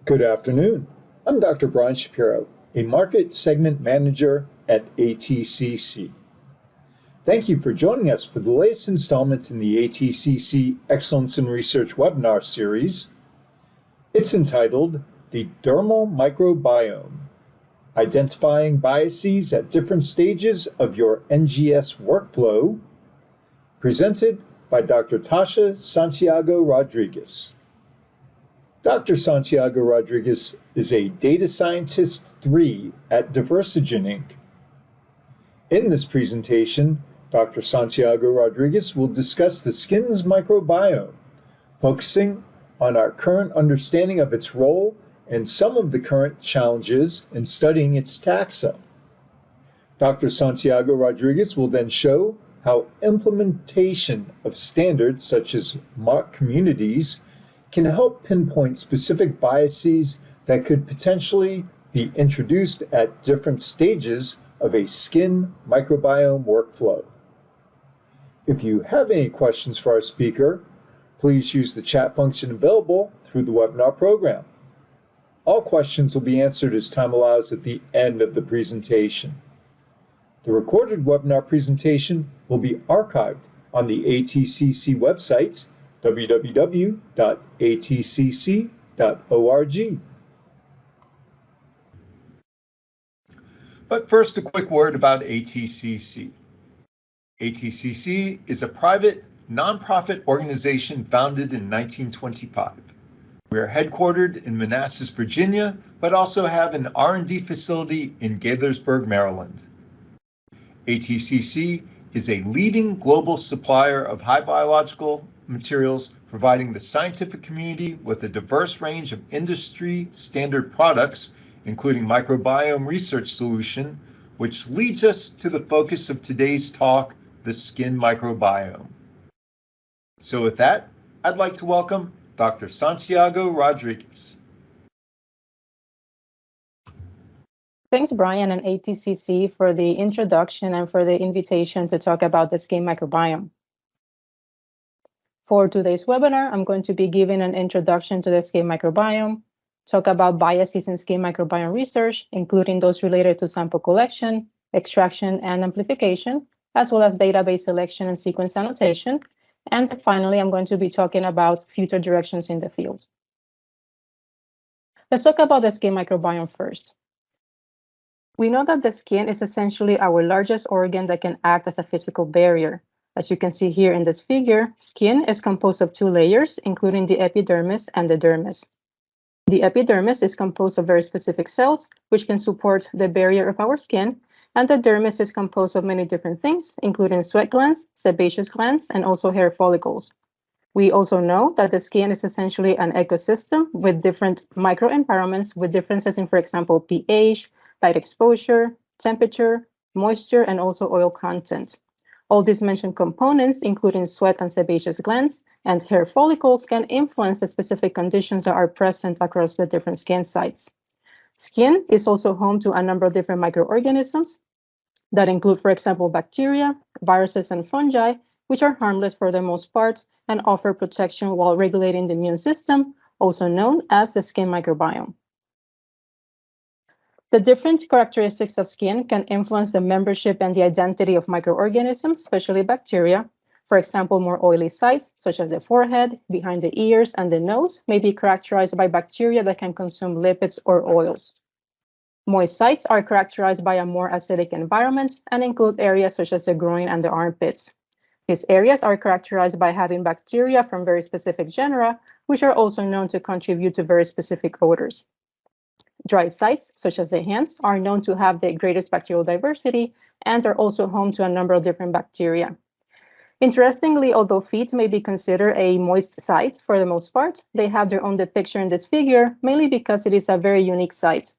Good afternoon. I'm Dr. Brian Shapiro, a Market Segment Manager at ATCC. Thank you for joining us for the latest installment in the ATCC Excellence in Research webinar series. It's entitled The Dermal Microbiome, Identifying Biases at Different Stages of Your NGS Workflow, presented by Dr. Tasha Santiago Rodriguez. Dr. Santiago Rodriguez is a Data Scientist 3 at Diversigen Inc. In this presentation, Dr. Santiago Rodriguez will discuss the skin's microbiome, focusing on our current understanding of its role and some of the current challenges in studying its taxa. Dr. Santiago Rodriguez will then show how implementation of standards such as mock communities can help pinpoint specific biases that could potentially be introduced at different stages of a skin microbiome workflow. If you have any questions for our speaker, please use the chat function available through the webinar program. All questions will be answered as time allows at the end of the presentation. The recorded webinar presentation will be archived on the ATCC website, www.atcc.org. But first, a quick word about ATCC. ATCC is a private, nonprofit organization founded in 1925. We are headquartered in Manassas, Virginia, but also have an R&D facility in Gaithersburg, Maryland. ATCC is a leading global supplier of high biological materials, providing the scientific community with a diverse range of industry standard products, including microbiome research solution, which leads us to the focus of today's talk, the skin microbiome. So with that, I'd like to welcome Dr. Santiago Rodriguez. Thanks, Brian and ATCC, for the introduction and for the invitation to talk about the skin microbiome. For today's webinar, I'm going to be giving an introduction to the skin microbiome, talk about biases in skin microbiome research, including those related to sample collection, extraction, and amplification, as well as database selection and sequence annotation. And finally, I'm going to be talking about future directions in the field. Let's talk about the skin microbiome first. We know that the skin is essentially our largest organ that can act as a physical barrier. As you can see here in this figure, skin is composed of two layers, including the epidermis and the dermis. The epidermis is composed of very specific cells, which can support the barrier of our skin, and the dermis is composed of many different things, including sweat glands, sebaceous glands, and also hair follicles. We also know that the skin is essentially an ecosystem with different microenvironments with differences in, for example, pH, light exposure, temperature, moisture, and also oil content. All these mentioned components, including sweat and sebaceous glands and hair follicles, can influence the specific conditions that are present across the different skin sites. Skin is also home to a number of different microorganisms that include, for example, bacteria, viruses, and fungi, which are harmless for the most part and offer protection while regulating the immune system, also known as the skin microbiome. The different characteristics of skin can influence the membership and the identity of microorganisms, especially bacteria. For example, more oily sites, such as the forehead, behind the ears, and the nose, may be characterized by bacteria that can consume lipids or oils. Moist sites are characterized by a more acidic environment and include areas such as the groin and the armpits. These areas are characterized by having bacteria from very specific genera, which are also known to contribute to very specific odors. Dry sites, such as the hands, are known to have the greatest bacterial diversity and are also home to a number of different bacteria. Interestingly, although feet may be considered a moist site for the most part, they have their own depiction in this figure, mainly because it is a very unique site.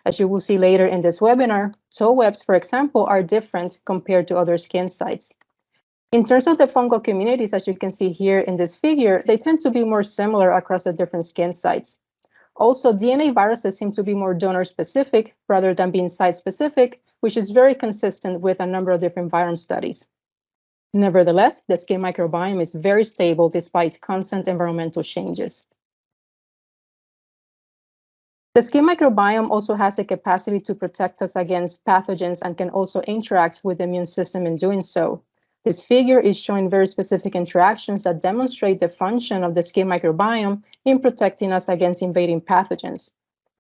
As you will see later in this webinar, toe webs, for example, are different compared to other skin sites. In terms of the fungal communities, as you can see here in this figure, they tend to be more similar across the different skin sites. Also, DNA viruses seem to be more donor-specific rather than being site-specific, which is very consistent with a number of different virome studies. Nevertheless, the skin microbiome is very stable despite constant environmental changes. The skin microbiome also has the capacity to protect us against pathogens and can also interact with the immune system in doing so. This figure is showing very specific interactions that demonstrate the function of the skin microbiome in protecting us against invading pathogens.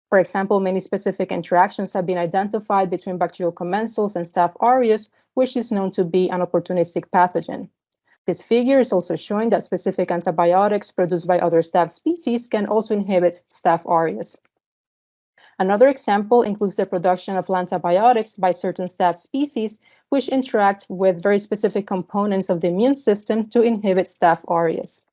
For example, many specific interactions have been identified between bacterial commensals and Staph aureus, which is known to be an opportunistic pathogen. This figure is also showing that specific antibiotics produced by other Staph species can also inhibit Staph aureus. Another example includes the production of antibiotics by certain Staph species, which interact with very specific components of the immune system to inhibit Staph aureus.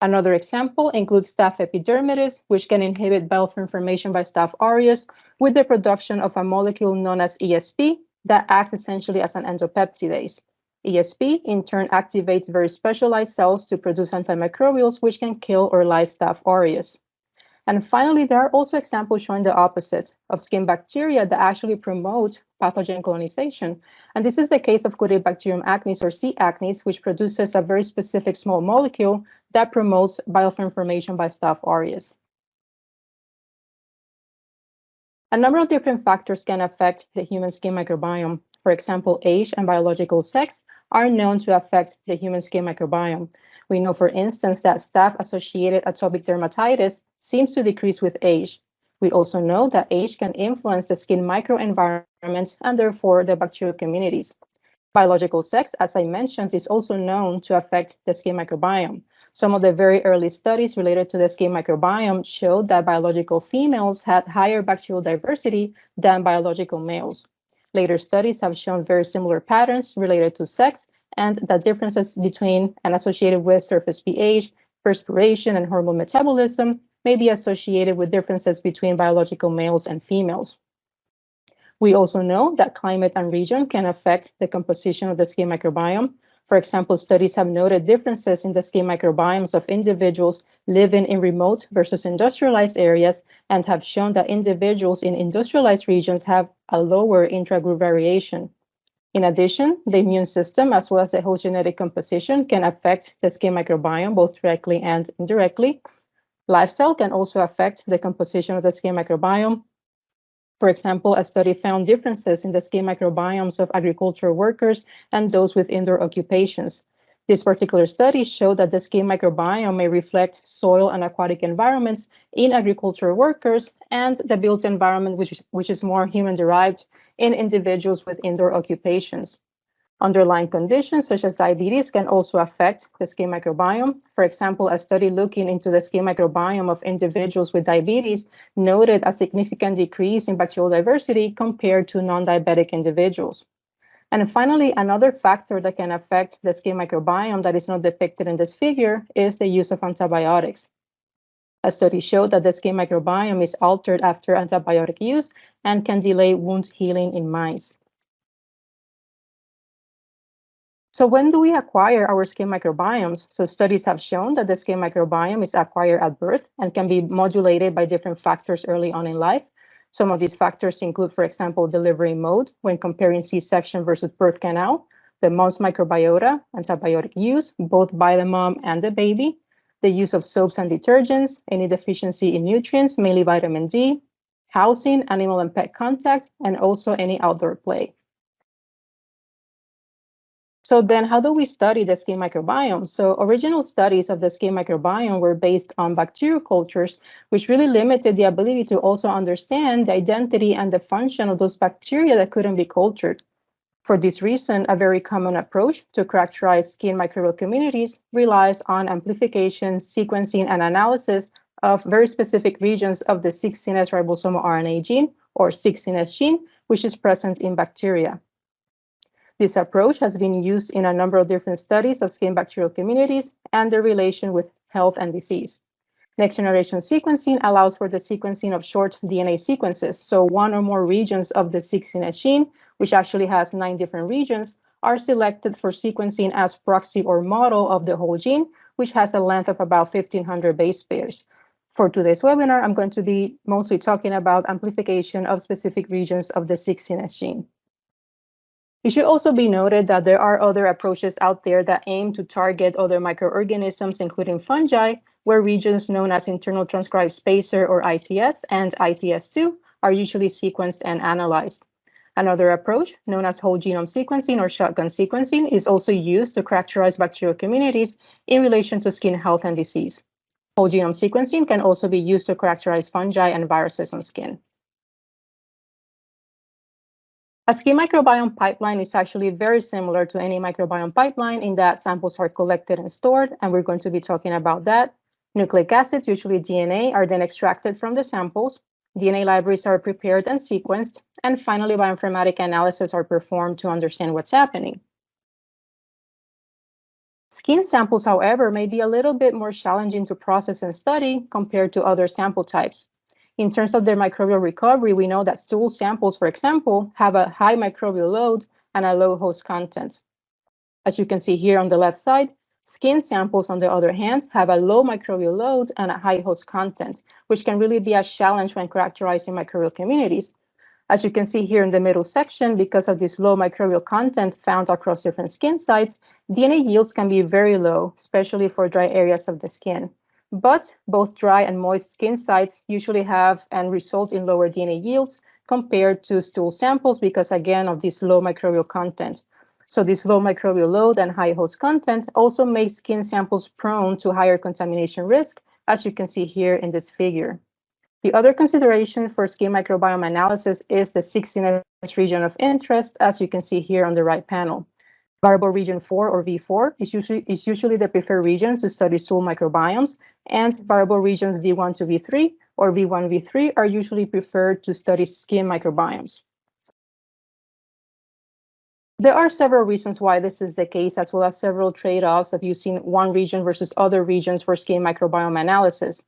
Another example includes Staph epidermidis, which can inhibit biofilm formation by Staph aureus with the production of a molecule known as ESP that acts essentially as an endopeptidase. ESP, in turn, activates very specialized cells to produce antimicrobials, which can kill or lyse Staph aureus. And finally, there are also examples showing the opposite of skin bacteria that actually promote pathogen colonization. And this is the case of Corynebacterium acnes or C. acnes, which produces a very specific small molecule that promotes biofilm formation by Staph aureus. A number of different factors can affect the human skin microbiome. For example, age and biological sex are known to affect the human skin microbiome. We know, for instance, that staph-associated atopic dermatitis seems to decrease with age. We also know that age can influence the skin microenvironment and therefore the bacterial communities. Biological sex, as I mentioned, is also known to affect the skin microbiome. Some of the very early studies related to the skin microbiome showed that biological females had higher bacterial diversity than biological males. Later studies have shown very similar patterns related to sex, and the differences between and associated with surface pH, perspiration, and hormone metabolism may be associated with differences between biological males and females. We also know that climate and region can affect the composition of the skin microbiome. For example, studies have noted differences in the skin microbiomes of individuals living in remote versus industrialized areas and have shown that individuals in industrialized regions have a lower intragroup variation. In addition, the immune system, as well as the host genetic composition, can affect the skin microbiome both directly and indirectly. Lifestyle can also affect the composition of the skin microbiome. For example, a study found differences in the skin microbiomes of agricultural workers and those with indoor occupations. This particular study showed that the skin microbiome may reflect soil and aquatic environments in agricultural workers and the built environment, which is more human-derived in individuals with indoor occupations. Underlying conditions such as diabetes can also affect the skin microbiome. For example, a study looking into the skin microbiome of individuals with diabetes noted a significant decrease in bacterial diversity compared to non-diabetic individuals. And finally, another factor that can affect the skin microbiome that is not depicted in this figure is the use of antibiotics. A study showed that the skin microbiome is altered after antibiotic use and can delay wound healing in mice. So when do we acquire our skin microbiomes? So studies have shown that the skin microbiome is acquired at birth and can be modulated by different factors early on in life. Some of these factors include, for example, delivery mode when comparing C-section versus birth canal, the mom's microbiota, antibiotic use, both by the mom and the baby, the use of soaps and detergents, any deficiency in nutrients, mainly vitamin D, housing, animal and pet contact, and also any outdoor play. So then how do we study the skin microbiome? So original studies of the skin microbiome were based on bacterial cultures, which really limited the ability to also understand the identity and the function of those bacteria that couldn't be cultured. For this reason, a very common approach to characterize skin microbial communities relies on amplification, sequencing, and analysis of very specific regions of the 16S ribosomal RNA gene, or 16S gene, which is present in bacteria. This approach has been used in a number of different studies of skin bacterial communities and their relation with health and disease. Next-generation sequencing allows for the sequencing of short DNA sequences. So one or more regions of the 16S gene, which actually has 9 different regions, are selected for sequencing as proxy or model of the whole gene, which has a length of about 1,500 base pairs. For today's webinar, I'm going to be mostly talking about amplification of specific regions of the 16S gene. It should also be noted that there are other approaches out there that aim to target other microorganisms, including fungi, where regions known as internal transcribed spacer or ITS and ITS2 are usually sequenced and analyzed. Another approach, known as whole genome sequencing or shotgun sequencing, is also used to characterize bacterial communities in relation to skin health and disease. Whole genome sequencing can also be used to characterize fungi and viruses on skin. A skin microbiome pipeline is actually very similar to any microbiome pipeline in that samples are collected and stored, and we're going to be talking about that. Nucleic acids, usually DNA, are then extracted from the samples. DNA libraries are prepared and sequenced, and finally bioinformatic analysis are performed to understand what's happening. Skin samples, however, may be a little bit more challenging to process and study compared to other sample types. In terms of their microbial recovery, we know that stool samples, for example, have a high microbial load and a low host content. As you can see here on the left side, skin samples, on the other hand, have a low microbial load and a high host content, which can really be a challenge when characterizing microbial communities. As you can see here in the middle section, because of this low microbial content found across different skin sites, DNA yields can be very low, especially for dry areas of the skin. But both dry and moist skin sites usually have and result in lower DNA yields compared to stool samples because, again, of this low microbial content. So this low microbial load and high host content also makes skin samples prone to higher contamination risk, as you can see here in this figure. The other consideration for skin microbiome analysis is the 16S region of interest, as you can see here on the right panel. Variable region 4 or V4 is usually the preferred region to study stool microbiomes, and variable regions V1 to V3 or V1, V3 are usually preferred to study skin microbiomes. There are several reasons why this is the case, as well as several trade-offs of using one region versus other regions for skin microbiome analysis.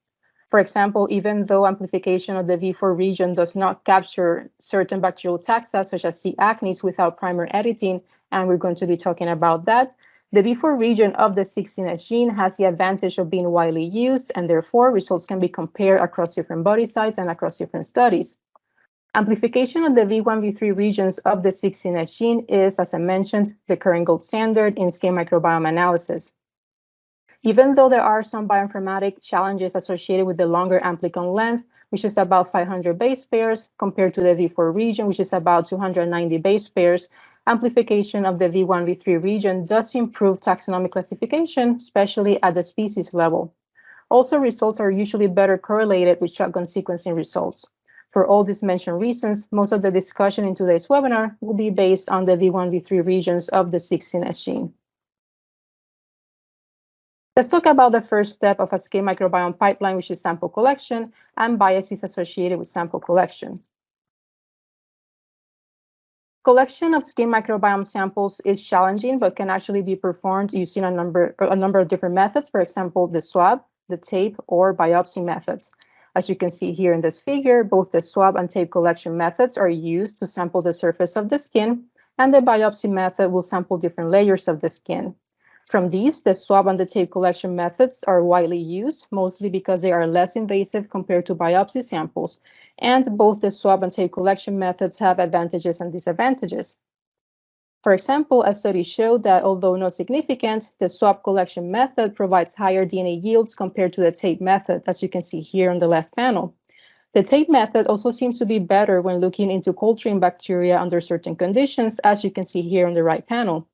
For example, even though amplification of the V4 region does not capture certain bacterial taxa, such as C. acnes, without primer editing, and we're going to be talking about that, the V4 region of the 16S gene has the advantage of being widely used, and therefore results can be compared across different body sites and across different studies. Amplification of the V1, V3 regions of the 16S gene is, as I mentioned, the current gold standard in skin microbiome analysis. Even though there are some bioinformatic challenges associated with the longer amplicon length, which is about 500 base pairs, compared to the V4 region, which is about 290 base pairs, amplification of the V1, V3 region does improve taxonomic classification, especially at the species level. Also, results are usually better correlated with shotgun sequencing results. For all these mentioned reasons, most of the discussion in today's webinar will be based on the V1, V3 regions of the 16S gene. Let's talk about the first step of a skin microbiome pipeline, which is sample collection and biases associated with sample collection. Collection of skin microbiome samples is challenging, but can actually be performed using a number of different methods, for example, the swab, the tape, or biopsy methods. As you can see here in this figure, both the swab and tape collection methods are used to sample the surface of the skin, and the biopsy method will sample different layers of the skin. From these, the swab and the tape collection methods are widely used, mostly because they are less invasive compared to biopsy samples, and both the swab and tape collection methods have advantages and disadvantages. For example, a study showed that although not significant, the swab collection method provides higher DNA yields compared to the tape method, as you can see here on the left panel. The tape method also seems to be better when looking into culturing bacteria under certain conditions, as you can see here on the right panel.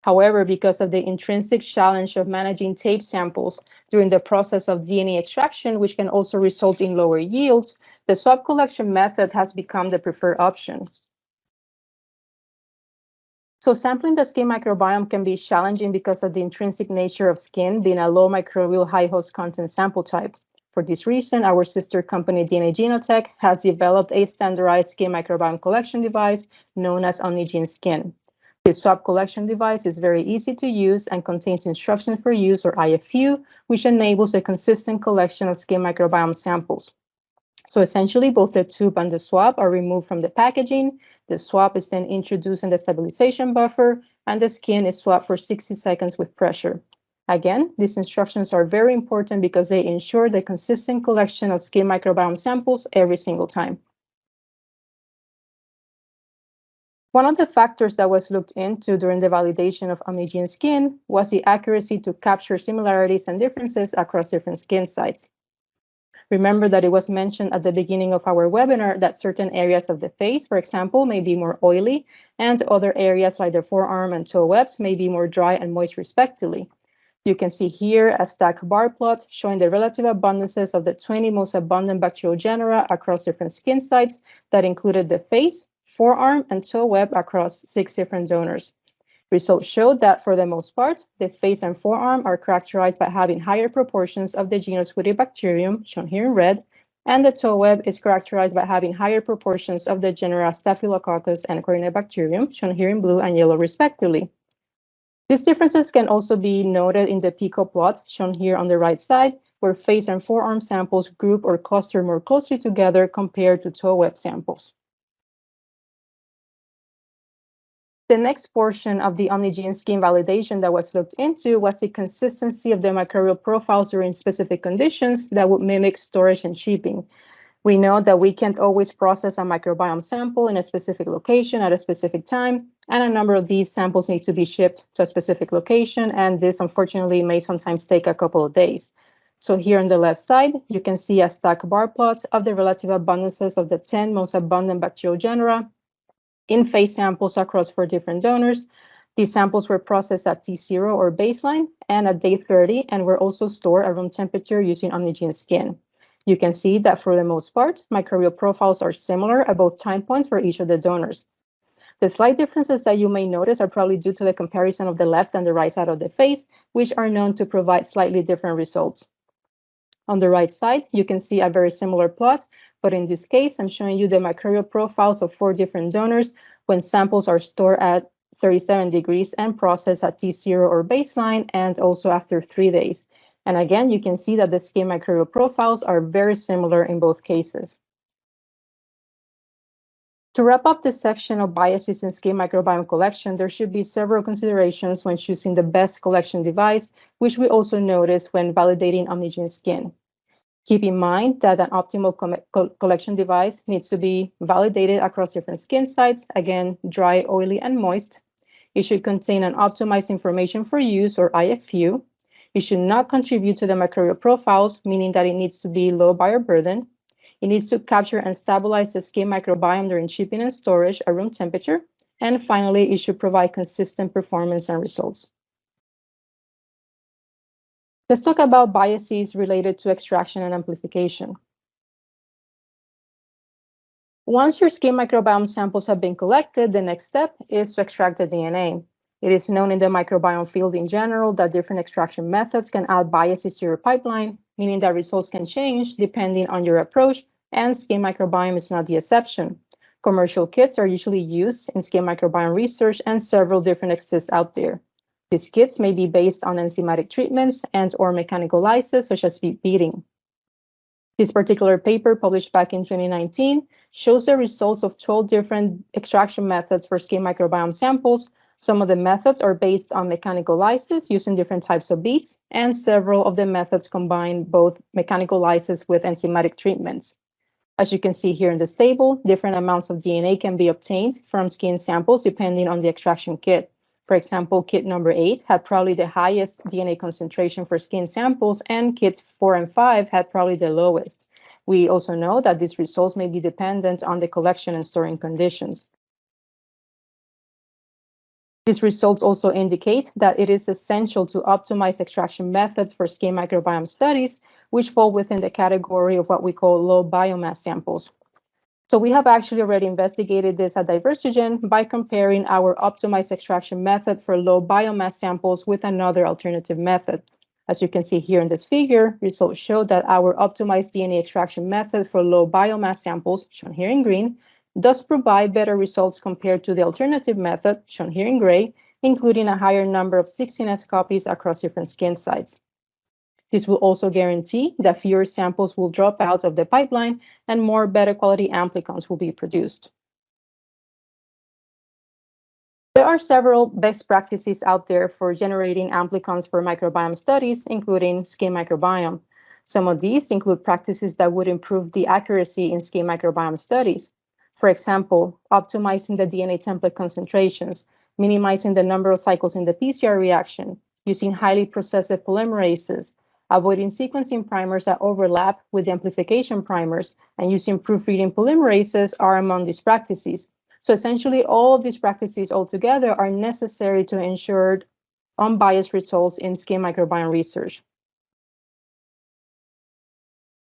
However, because of the intrinsic challenge of managing tape samples during the process of DNA extraction, which can also result in lower yields, the swab collection method has become the preferred option. So sampling the skin microbiome can be challenging because of the intrinsic nature of skin being a low microbial high host content sample type. For this reason, our sister company DNA Genotech has developed a standardized skin microbiome collection device known as OmniGene Skin. The swab collection device is very easy to use and contains instruction for use, or IFU, which enables a consistent collection of skin microbiome samples. So essentially, both the tube and the swab are removed from the packaging. The swab is then introduced in the stabilization buffer, and the skin is swabbed for 60 seconds with pressure. Again, these instructions are very important because they ensure the consistent collection of skin microbiome samples every single time. One of the factors that was looked into during the validation of OmniGene skin was the accuracy to capture similarities and differences across different skin sites. Remember that it was mentioned at the beginning of our webinar that certain areas of the face, for example, may be more oily, and other areas like the forearm and toe webs may be more dry and moist respectively. You can see here a stack bar plot showing the relative abundances of the 20 most abundant bacterial genera across different skin sites that included the face, forearm, and toe web across 6 different donors. Results showed that for the most part, the face and forearm are characterized by having higher proportions of the genus Bacterium, shown here in red, and the toe web is characterized by having higher proportions of the genera Staphylococcus and Corynebacterium, shown here in blue and yellow respectively. These differences can also be noted in the PICO plot, shown here on the right side, where face and forearm samples group or cluster more closely together compared to toe web samples. The next portion of the OmniGene skin validation that was looked into was the consistency of the microbial profiles during specific conditions that would mimic storage and shipping. We know that we can't always process a microbiome sample in a specific location at a specific time, and a number of these samples need to be shipped to a specific location, and this unfortunately may sometimes take a couple of days. So here on the left side, you can see a stack bar plot of the relative abundances of the 10 most abundant bacterial genera in face samples across 4 different donors. These samples were processed at T0 or baseline and at day 30 and were also stored at room temperature using OmniGene skin. You can see that for the most part, microbial profiles are similar at both time points for each of the donors. The slight differences that you may notice are probably due to the comparison of the left and the right side of the face, which are known to provide slightly different results. On the right side, you can see a very similar plot, but in this case, I'm showing you the microbial profiles of 4 different donors when samples are stored at 37 degrees and processed at T0 or baseline, and also after 3 days. And again, you can see that the skin microbial profiles are very similar in both cases. To wrap up this section of biases in skin microbiome collection, there should be several considerations when choosing the best collection device, which we also notice when validating OmniGene skin. Keep in mind that an optimal collection device needs to be validated across different skin sites, again, dry, oily, and moist. It should contain an optimized information for use, or IFU. It should not contribute to the microbial profiles, meaning that it needs to be low bioburden. It needs to capture and stabilize the skin microbiome during shipping and storage at room temperature. And finally, it should provide consistent performance and results. Let's talk about biases related to extraction and amplification. Once your skin microbiome samples have been collected, the next step is to extract the DNA. It is known in the microbiome field in general that different extraction methods can add biases to your pipeline, meaning that results can change depending on your approach, and skin microbiome is not the exception. Commercial kits are usually used in skin microbiome research, and several different exist out there. These kits may be based on enzymatic treatments and or mechanical lysis, such as bead beating. This particular paper, published back in 2019, shows the results of 12 different extraction methods for skin microbiome samples. Some of the methods are based on mechanical lysis using different types of beads, and several of the methods combine both mechanical lysis with enzymatic treatments. As you can see here in this table, different amounts of DNA can be obtained from skin samples depending on the extraction kit. For example, kit number 8 had probably the highest DNA concentration for skin samples, and kits 4 and 5 had probably the lowest. We also know that these results may be dependent on the collection and storing conditions. These results also indicate that it is essential to optimize extraction methods for skin microbiome studies, which fall within the category of what we call low biomass samples. So we have actually already investigated this at Diversigen by comparing our optimized extraction method for low biomass samples with another alternative method. As you can see here in this figure, results show that our optimized DNA extraction method for low biomass samples, shown here in green, does provide better results compared to the alternative method, shown here in gray, including a higher number of 16S copies across different skin sites. This will also guarantee that fewer samples will drop out of the pipeline and more better quality amplicons will be produced. There are several best practices out there for generating amplicons for microbiome studies, including skin microbiome. Some of these include practices that would improve the accuracy in skin microbiome studies. For example, optimizing the DNA template concentrations, minimizing the number of cycles in the PCR reaction, using highly processed polymerases, avoiding sequencing primers that overlap with the amplification primers, and using proofreading polymerases are among these practices. So essentially, all of these practices altogether are necessary to ensure unbiased results in skin microbiome research.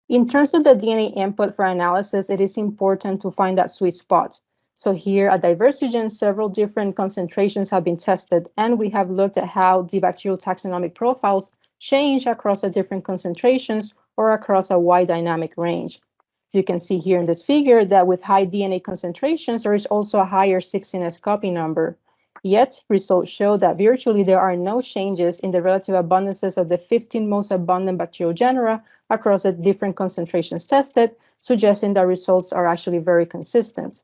In terms of the DNA input for analysis, it is important to find that sweet spot. So here at Diversigen, several different concentrations have been tested, and we have looked at how the bacterial taxonomic profiles change across the different concentrations or across a wide dynamic range. You can see here in this figure that with high DNA concentrations, there is also a higher 16S copy number. Yet, results show that virtually there are no changes in the relative abundances of the 15 most abundant bacterial genera across the different concentrations tested, suggesting that results are actually very consistent.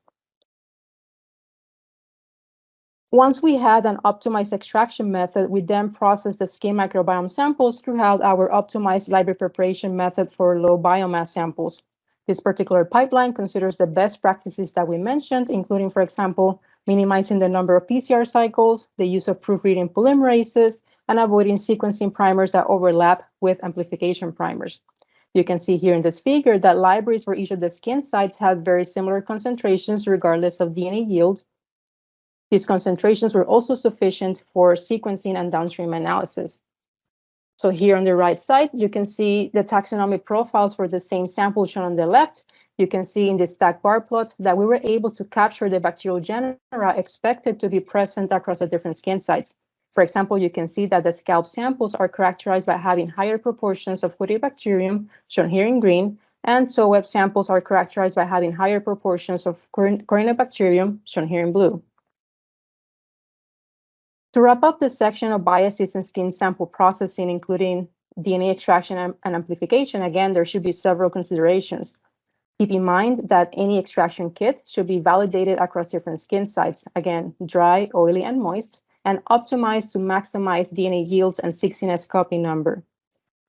Once we had an optimized extraction method, we then processed the skin microbiome samples throughout our optimized library preparation method for low biomass samples. This particular pipeline considers the best practices that we mentioned, including, for example, minimizing the number of PCR cycles, the use of proofreading polymerases, and avoiding sequencing primers that overlap with amplification primers. You can see here in this figure that libraries for each of the skin sites had very similar concentrations regardless of DNA yield. These concentrations were also sufficient for sequencing and downstream analysis. So here on the right side, you can see the taxonomic profiles for the same sample shown on the left. You can see in this stacked bar plot that we were able to capture the bacterial genera expected to be present across the different skin sites. For example, you can see that the scalp samples are characterized by having higher proportions of Bacterium, shown here in green, and toe web samples are characterized by having higher proportions of Bacterium, shown here in blue. To wrap up this section of biases in skin sample processing, including DNA extraction and amplification, again, there should be several considerations. Keep in mind that any extraction kit should be validated across different skin sites, again, dry, oily, and moist, and optimized to maximize DNA yields and 16S copy number.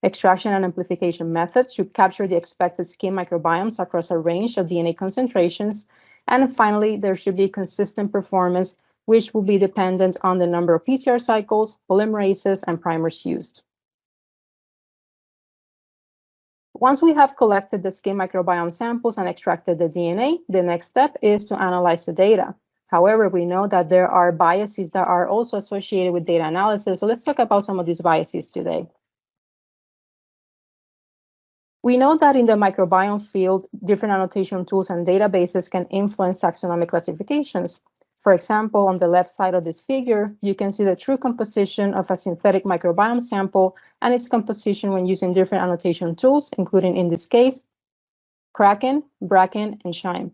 Extraction and amplification methods should capture the expected skin microbiomes across a range of DNA concentrations. And finally, there should be consistent performance, which will be dependent on the number of PCR cycles, polymerases, and primers used. Once we have collected the skin microbiome samples and extracted the DNA, the next step is to analyze the data. However, we know that there are biases that are also associated with data analysis, so let's talk about some of these biases today. We know that in the microbiome field, different annotation tools and databases can influence taxonomic classifications. For example, on the left side of this figure, you can see the true composition of a synthetic microbiome sample and its composition when using different annotation tools, including, in this case, Kraken, Bracken, and Shime.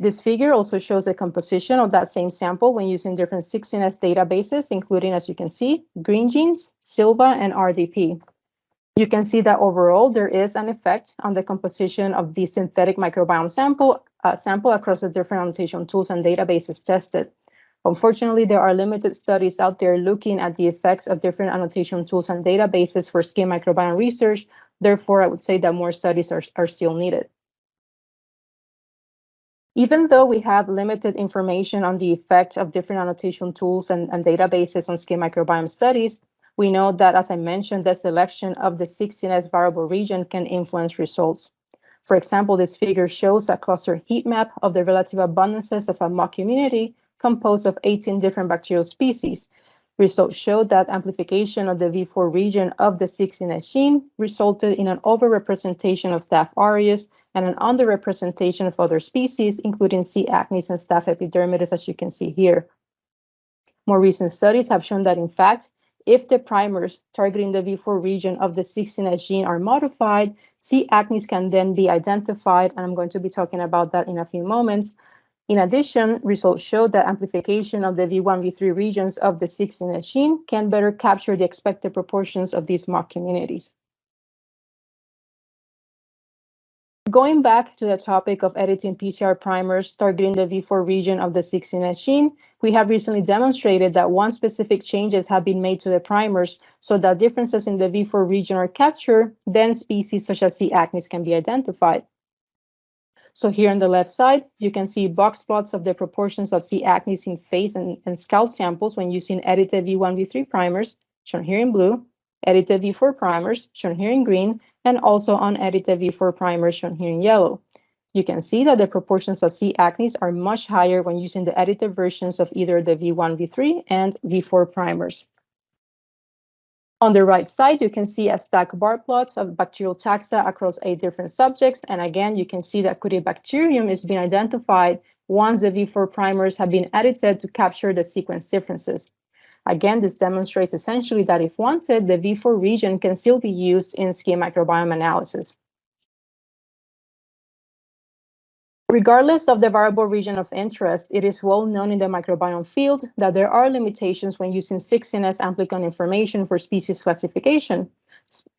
This figure also shows the composition of that same sample when using different 16S databases, including, as you can see, Green Genes, Silva, and RDP. You can see that overall, there is an effect on the composition of the synthetic microbiome sample across the different annotation tools and databases tested. Unfortunately, there are limited studies out there looking at the effects of different annotation tools and databases for skin microbiome research. Therefore, I would say that more studies are still needed. Even though we have limited information on the effect of different annotation tools and databases on skin microbiome studies, we know that, as I mentioned, the selection of the 16S variable region can influence results. For example, this figure shows a cluster heat map of the relative abundances of a mock community composed of 18 different bacterial species. Results showed that amplification of the V4 region of the 16S gene resulted in an overrepresentation of Staph aureus and an underrepresentation of other species, including C. acnes and Staph epidermidis, as you can see here. More recent studies have shown that, in fact, if the primers targeting the V4 region of the 16S gene are modified, C. acnes can then be identified, and I'm going to be talking about that in a few moments. In addition, results show that amplification of the V1, V3 regions of the 16S gene can better capture the expected proportions of these mock communities. Going back to the topic of editing PCR primers targeting the V4 region of the 16S gene, we have recently demonstrated that once specific changes have been made to the primers so that differences in the V4 region are captured, then species such as C. acnes can be identified. So here on the left side, you can see box plots of the proportions of C. acnes in face and scalp samples when using edited V1, V3 primers, shown here in blue, edited V4 primers, shown here in green, and also unedited V4 primers, shown here in yellow. You can see that the proportions of C. acnes are much higher when using the edited versions of either the V1, V3, and V4 primers. On the right side, you can see a stack bar plots of bacterial taxa across 8 different subjects. And again, you can see that Bacterium is being identified once the V4 primers have been edited to capture the sequence differences. Again, this demonstrates essentially that if wanted, the V4 region can still be used in skin microbiome analysis. Regardless of the variable region of interest, it is well known in the microbiome field that there are limitations when using 16S amplicon information for species classification.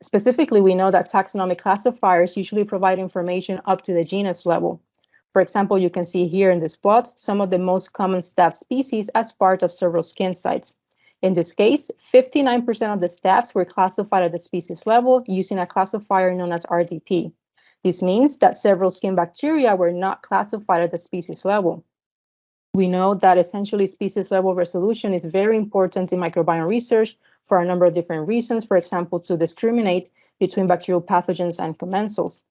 Specifically, we know that taxonomic classifiers usually provide information up to the genus level. For example, you can see here in this plot some of the most common staph species as part of several skin sites. In this case, 59% of the staph were classified at the species level using a classifier known as RDP. This means that several skin bacteria were not classified at the species level. We know that essentially species level resolution is very important in microbiome research for a number of different reasons, for example, to discriminate between bacterial pathogens and commensals.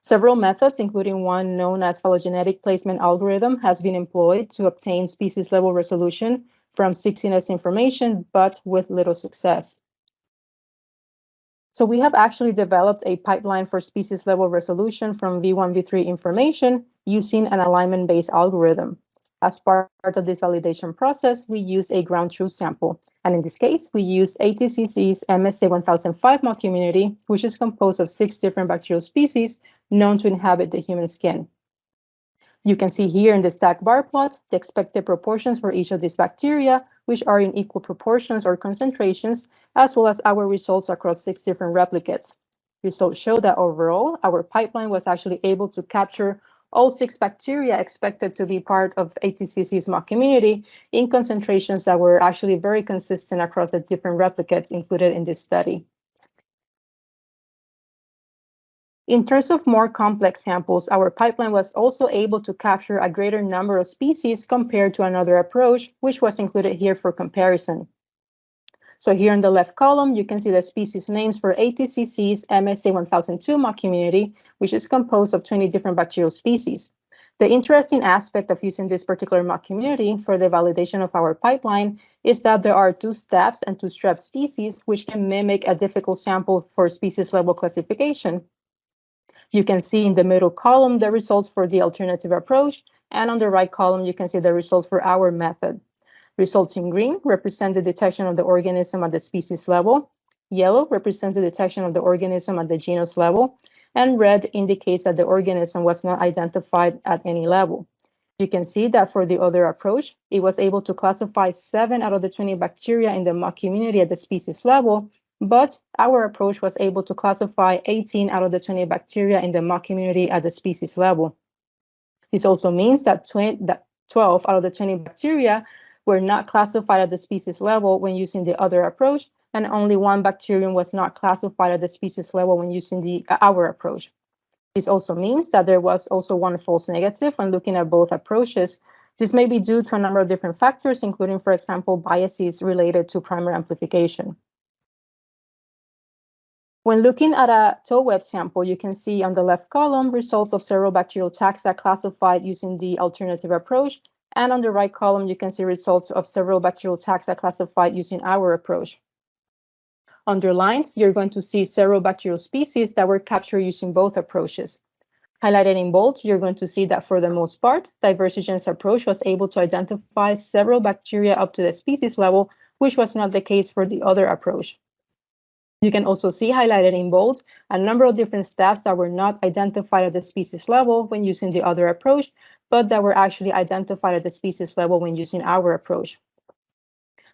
Several methods, including one known as phylogenetic placement algorithm, has been employed to obtain species level resolution from 16S information, but with little success. So we have actually developed a pipeline for species level resolution from V1, V3 information using an alignment-based algorithm. As part of this validation process, we use a ground truth sample. And in this case, we use ATCC's MSA 1005 mock community, which is composed of 6 different bacterial species known to inhabit the human skin. You can see here in the stack bar plot the expected proportions for each of these bacteria, which are in equal proportions or concentrations, as well as our results across 6 different replicates. Results show that overall, our pipeline was actually able to capture all 6 bacteria expected to be part of ATCC's mock community in concentrations that were actually very consistent across the different replicates included in this study. In terms of more complex samples, our pipeline was also able to capture a greater number of species compared to another approach, which was included here for comparison. So here in the left column, you can see the species names for ATCC's MSA 1002 mock community, which is composed of 20 different bacterial species. The interesting aspect of using this particular mock community for the validation of our pipeline is that there are 2 staphs and 2 strep species, which can mimic a difficult sample for species level classification. You can see in the middle column the results for the alternative approach, and on the right column, you can see the results for our method. Results in green represent the detection of the organism at the species level. Yellow represents the detection of the organism at the genus level, and red indicates that the organism was not identified at any level. You can see that for the other approach, it was able to classify 7 out of the 20 bacteria in the mock community at the species level, but our approach was able to classify 18 out of the 20 bacteria in the mock community at the species level. This also means that 12 out of the 20 bacteria were not classified at the species level when using the other approach, and only 1 bacterium was not classified at the species level when using our approach. This also means that there was also 1 false negative when looking at both approaches. This may be due to a number of different factors, including, for example, biases related to primer amplification. When looking at a tow web sample, you can see on the left column results of several bacterial taxa classified using the alternative approach, and on the right column, you can see results of several bacterial taxa classified using our approach. Underlined, you're going to see several bacterial species that were captured using both approaches. Highlighted in bold, you're going to see that for the most part, Diversigent's approach was able to identify several bacteria up to the species level, which was not the case for the other approach. You can also see highlighted in bold a number of different staphs that were not identified at the species level when using the other approach, but that were actually identified at the species level when using our approach.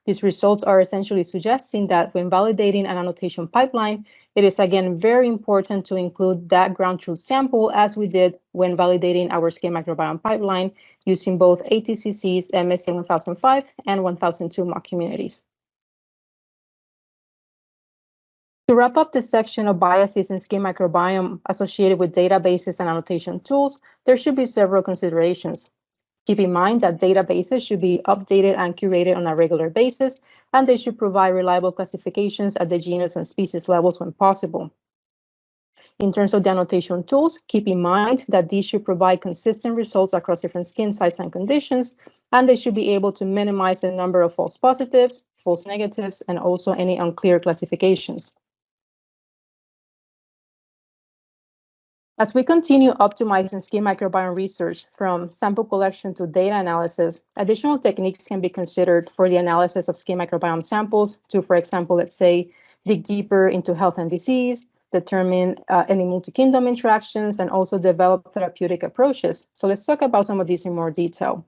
These results are essentially suggesting that when validating an annotation pipeline, it is again very important to include that ground truth sample as we did when validating our skin microbiome pipeline using both ATCC's MSA 1005 and 1002 mock communities. To wrap up this section of biases in skin microbiome associated with databases and annotation tools, there should be several considerations. Keep in mind that databases should be updated and curated on a regular basis, and they should provide reliable classifications at the genus and species levels when possible. In terms of the annotation tools, keep in mind that these should provide consistent results across different skin sites and conditions, and they should be able to minimize the number of false positives, false negatives, and also any unclear classifications. As we continue optimizing skin microbiome research from sample collection to data analysis, additional techniques can be considered for the analysis of skin microbiome samples to, for example, let's say, dig deeper into health and disease, determine any multi-kingdom interactions, and also develop therapeutic approaches. So let's talk about some of these in more detail.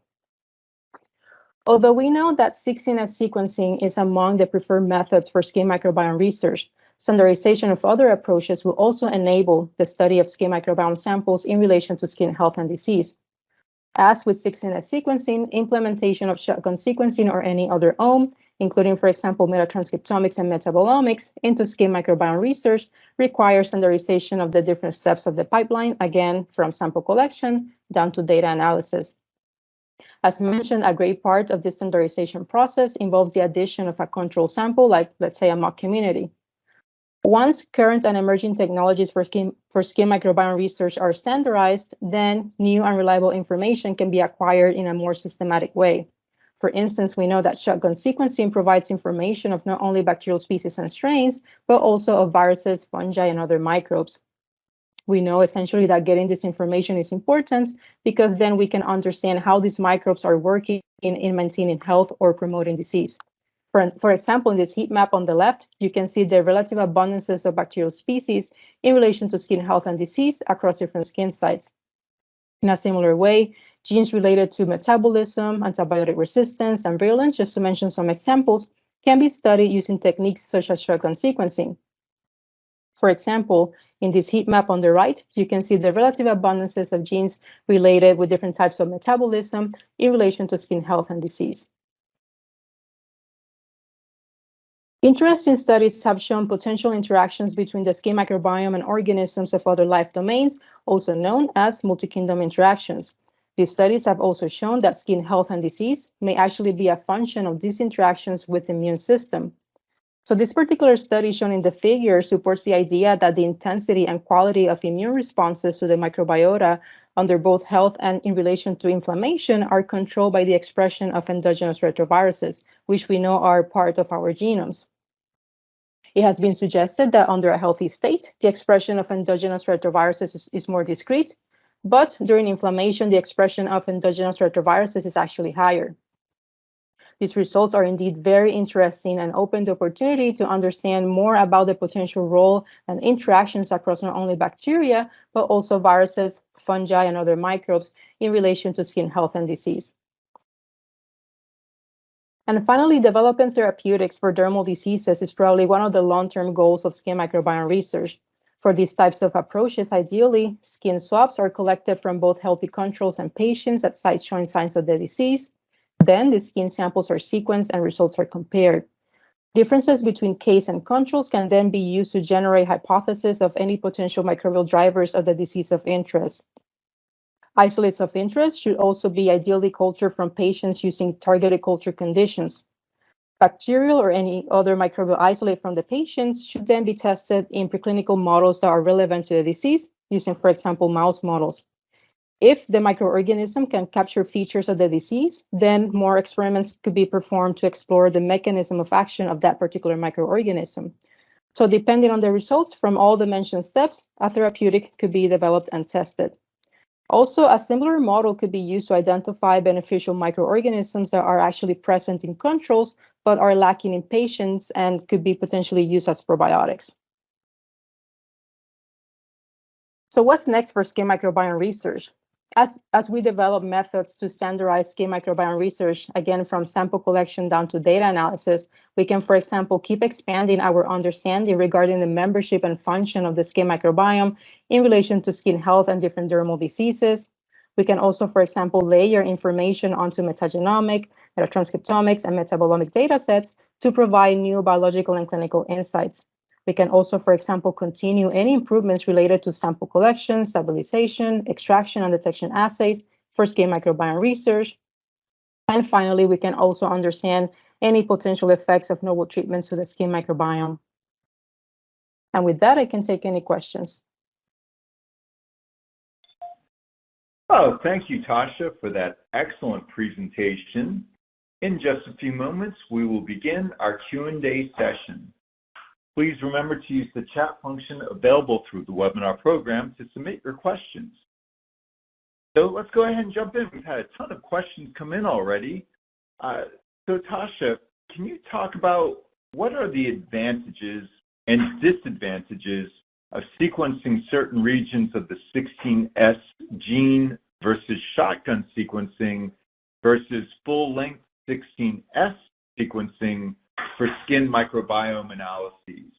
Although we know that 16S sequencing is among the preferred methods for skin microbiome research, standardization of other approaches will also enable the study of skin microbiome samples in relation to skin health and disease. As with 16S sequencing, implementation of shotgun sequencing or any other ohm, including, for example, metatranscriptomics and metabolomics into skin microbiome research, requires standardization of the different steps of the pipeline, again, from sample collection down to data analysis. As mentioned, a great part of this standardization process involves the addition of a control sample, like, let's say, a mock community. Once current and emerging technologies for skin microbiome research are standardized, then new and reliable information can be acquired in a more systematic way. For instance, we know that shotgun sequencing provides information of not only bacterial species and strains, but also of viruses, fungi, and other microbes. We know essentially that getting this information is important because then we can understand how these microbes are working in maintaining health or promoting disease. For example, in this heat map on the left, you can see the relative abundances of bacterial species in relation to skin health and disease across different skin sites. In a similar way, genes related to metabolism, antibiotic resistance, and virulence, just to mention some examples, can be studied using techniques such as shotgun sequencing. For example, in this heat map on the right, you can see the relative abundances of genes related with different types of metabolism in relation to skin health and disease. Interesting studies have shown potential interactions between the skin microbiome and organisms of other life domains, also known as multi-kingdom interactions. These studies have also shown that skin health and disease may actually be a function of these interactions with the immune system. So this particular study shown in the figure supports the idea that the intensity and quality of immune responses to the microbiota under both health and in relation to inflammation are controlled by the expression of endogenous retroviruses, which we know are part of our genomes. It has been suggested that under a healthy state, the expression of endogenous retroviruses is more discrete, but during inflammation, the expression of endogenous retroviruses is actually higher. These results are indeed very interesting and open the opportunity to understand more about the potential role and interactions across not only bacteria, but also viruses, fungi, and other microbes in relation to skin health and disease. And finally, developing therapeutics for dermal diseases is probably one of the long-term goals of skin microbiome research. For these types of approaches, ideally, skin swabs are collected from both healthy controls and patients at sites showing signs of the disease. Then the skin samples are sequenced and results are compared. Differences between case and controls can then be used to generate hypotheses of any potential microbial drivers of the disease of interest. Isolates of interest should also be ideally cultured from patients using targeted culture conditions. Bacterial or any other microbial isolate from the patients should then be tested in preclinical models that are relevant to the disease, using, for example, mouse models. If the microorganism can capture features of the disease, then more experiments could be performed to explore the mechanism of action of that particular microorganism. So depending on the results from all the mentioned steps, a therapeutic could be developed and tested. Also, a similar model could be used to identify beneficial microorganisms that are actually present in controls, but are lacking in patients and could be potentially used as probiotics. So what's next for skin microbiome research? As we develop methods to standardize skin microbiome research, again, from sample collection down to data analysis, we can, for example, keep expanding our understanding regarding the membership and function of the skin microbiome in relation to skin health and different dermal diseases. We can also, for example, layer information onto metagenomic, metatranscriptomics, and metabolomic data sets to provide new biological and clinical insights. We can also, for example, continue any improvements related to sample collection, stabilization, extraction, and detection assays for skin microbiome research. And finally, we can also understand any potential effects of novel treatments to the skin microbiome. And with that, I can take any questions. Oh, thank you, Tasha, for that excellent presentation. In just a few moments, we will begin our Q&A session. Please remember to use the chat function available through the webinar program to submit your questions. So let's go ahead and jump in. We've had a ton of questions come in already. So Tasha, can you talk about what are the advantages and disadvantages of sequencing certain regions of the 16S gene versus shotgun sequencing versus full-length 16S sequencing for skin microbiome analyses?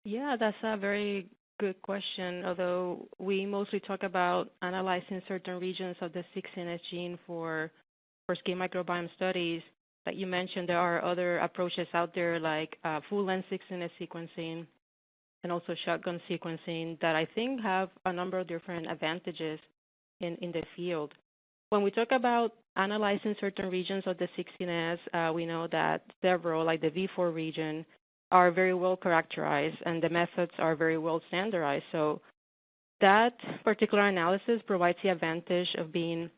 Yeah, that's a very good question, although we mostly talk about analyzing certain regions of the 16S gene for skin microbiome studies. Like you mentioned, there are other approaches out there like full-length 16S sequencing and also shotgun sequencing that I think have a number of different advantages in the field. When we talk about analyzing certain regions of the 16S, we know that several, like the V4 region, are very well characterized and the methods are very well standardized. So that particular analysis provides the advantage of being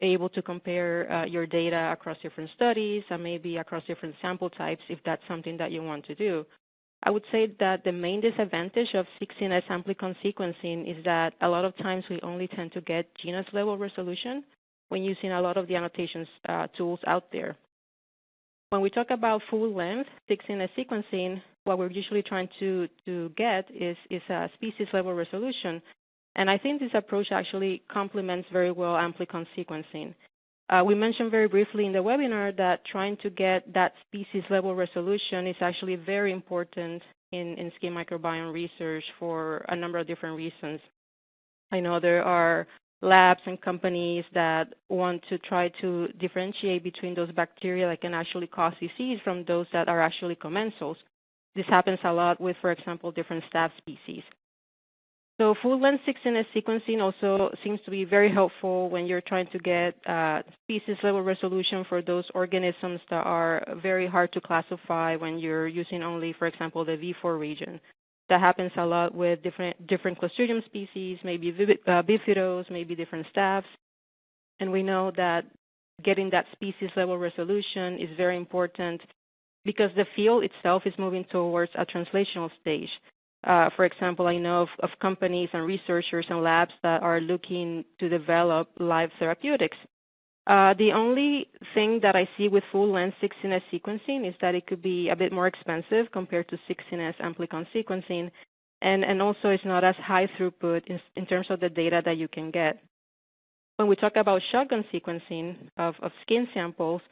able to compare your data across different studies and maybe across different sample types if that's something that you want to do. I would say that the main disadvantage of 16S amplicon sequencing is that a lot of times we only tend to get genus level resolution when using a lot of the annotations tools out there. When we talk about full length 16S sequencing, what we're usually trying to get is a species level resolution. And I think this approach actually complements very well amplicon sequencing. We mentioned very briefly in the webinar that trying to get that species level resolution is actually very important in skin microbiome research for a number of different reasons. I know there are labs and companies that want to try to differentiate between those bacteria that can actually cause disease from those that are actually commensals. This happens a lot with, for example, different staph species. So full-length 16S sequencing also seems to be very helpful when you're trying to get species-level resolution for those organisms that are very hard to classify when you're using only, for example, the V4 region. That happens a lot with different Clostridium species, maybe bifidos, maybe different staph. And we know that getting that species-level resolution is very important because the field itself is moving towards a translational stage. For example, I know of companies and researchers and labs that are looking to develop live therapeutics. The only thing that I see with full-length 16S sequencing is that it could be a bit more expensive compared to 16S amplicon sequencing, and also it's not as high throughput in terms of the data that you can get. When we talk about shotgun sequencing of skin samples,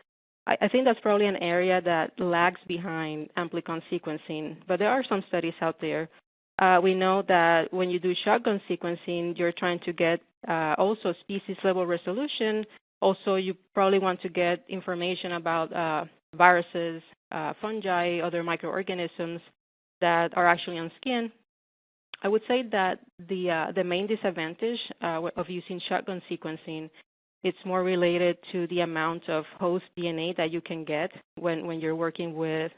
I think that's probably an area that lags behind amplicon sequencing, but there are some studies out there. We know that when you do shotgun sequencing, you're trying to get also species-level resolution. Also, you probably want to get information about viruses, fungi, other microorganisms that are actually on skin. I would say that the main disadvantage of using shotgun sequencing, it's more related to the amount of host DNA that you can get when you're working with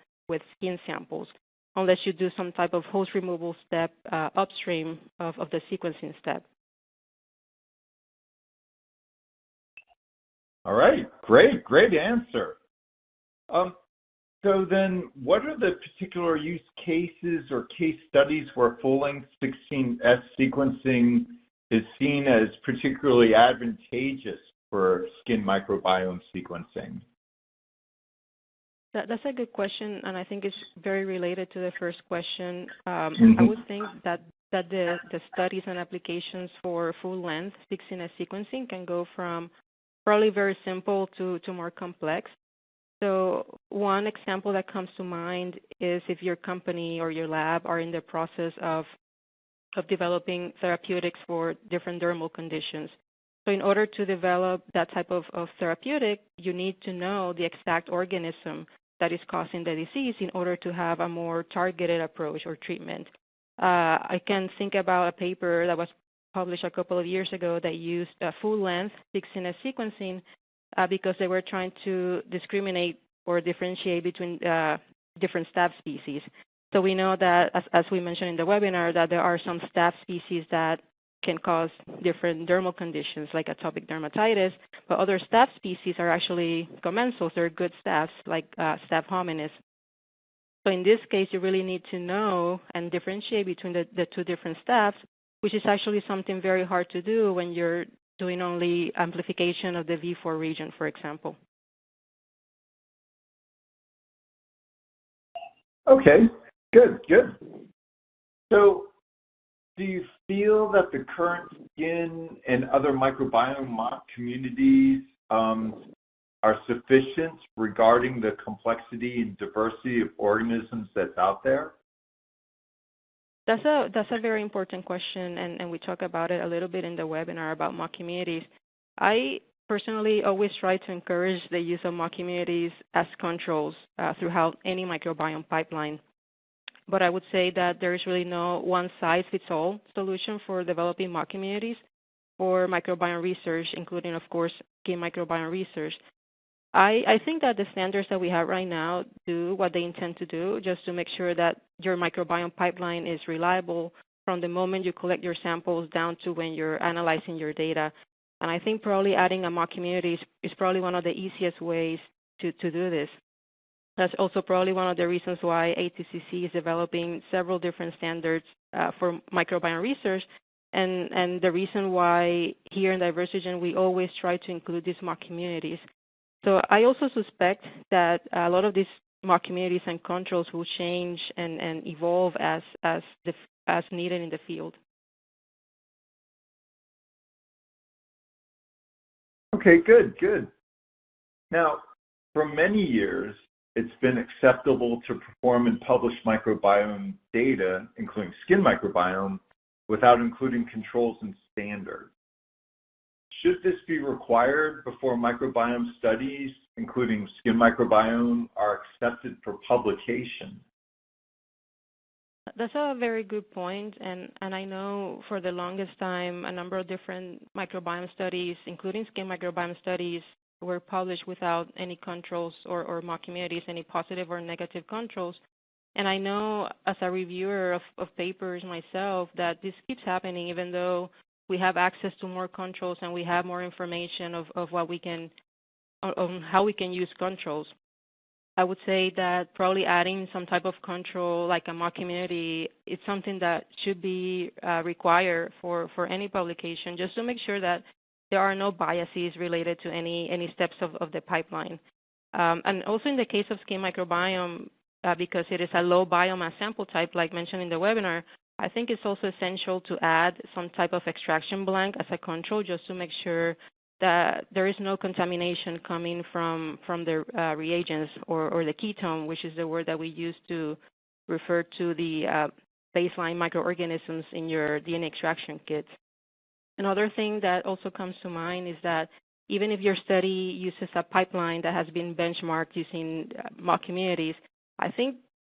skin samples, unless you do some type of host removal step upstream of the sequencing step. All right, great answer. So then what are the particular use cases or case studies where full-length 16S sequencing is seen as particularly advantageous for skin microbiome sequencing? That's a good question, and I think it's very related to the first question. I would think that the studies and applications for full-length 16S sequencing can go from probably very simple to more complex. So one example that comes to mind is if your company or your lab are in the process of developing therapeutics for different dermal conditions. So in order to develop that type of therapeutic, you need to know the exact organism that is causing the disease in order to have a more targeted approach or treatment. I can think about a paper that was published a couple of years ago that used full-length 16S sequencing because they were trying to discriminate or differentiate between different staph species. So we know that, as we mentioned in the webinar, that there are some staph species that can cause different dermal conditions like atopic dermatitis, but other staph species are actually commensals. They're good staphs like Staph hominis. So in this case, you really need to know and differentiate between the two different staphs, which is actually something very hard to do when you're doing only amplification of the V4 region, for example. Okay, good. So do you feel that the current skin and other microbiome mock communities are sufficient regarding the complexity and diversity of organisms that's out there? That's a very important question, and we talk about it a little bit in the webinar about mock communities. I personally always try to encourage the use of mock communities as controls throughout any microbiome pipeline. But I would say that there is really no one-size-fits-all solution for developing mock communities for microbiome research, including, of course, skin microbiome research. I think that the standards that we have right now do what they intend to do, just to make sure that your microbiome pipeline is reliable from the moment you collect your samples down to when you're analyzing your data. And I think probably adding a mock community is probably one of the easiest ways to do this. That's also probably one of the reasons why ATCC is developing several different standards for microbiome research, and the reason why here in Diversogen we always try to include these mock communities. So I also suspect that a lot of these mock communities and controls will change and evolve as needed in the field. Okay, good. Now, for many years, it's been acceptable to perform and publish microbiome data, including skin microbiome, without including controls and standards. Should this be required before microbiome studies, including skin microbiome, are accepted for publication? That's a very good point, and I know for the longest time a number of different microbiome studies, including skin microbiome studies, were published without any controls or mock communities, any positive or negative controls. And I know as a reviewer of papers myself that this keeps happening even though we have access to more controls and we have more information of what we can, on how we can use controls. I would say that probably adding some type of control like a mock community is something that should be required for any publication, just to make sure that there are no biases related to any steps of the pipeline. And also in the case of skin microbiome, because it is a low biomass sample type, like mentioned in the webinar, I think it's also essential to add some type of extraction blank as a control, just to make sure that there is no contamination coming from the reagents or the ketone, which is the word that we use to refer to the baseline microorganisms in your DNA extraction kits. Another thing that also comes to mind is that even if your study uses a pipeline that has been benchmarked using mock communities, I think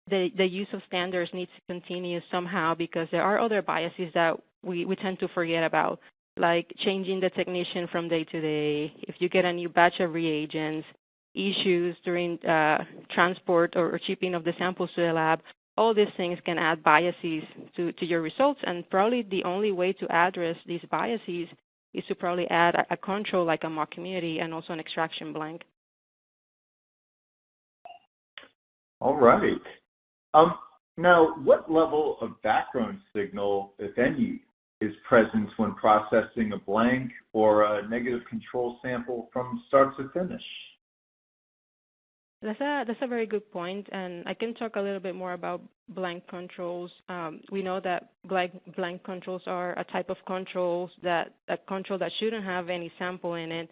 the use of standards needs to continue somehow, because there are other biases that we tend to forget about, like changing the technician from day to day, if you get a new batch of reagents, issues during transport or shipping of the samples to the lab. All these things can add biases to your results, and probably the only way to address these biases is to probably add a control like a mock community and also an extraction blank. All right. Now, what level of background signal, if any, is present when processing a blank or a negative control sample from start to finish? That's a very good point, and I can talk a little bit more about blank controls. We know that blank controls are a type of controls that shouldn't have any sample in it.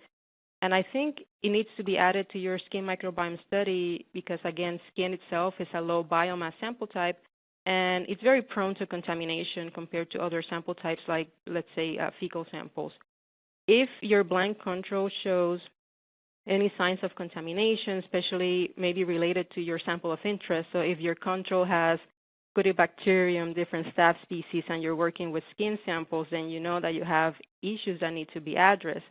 And I think it needs to be added to your skin microbiome study because, again, skin itself is a low biomass sample type, and it's very prone to contamination compared to other sample types like, let's say, fecal samples. If your blank control shows any signs of contamination, especially maybe related to your sample of interest. So if your control has Cutibacterium, different staph species, and you're working with skin samples, then you know that you have issues that need to be addressed.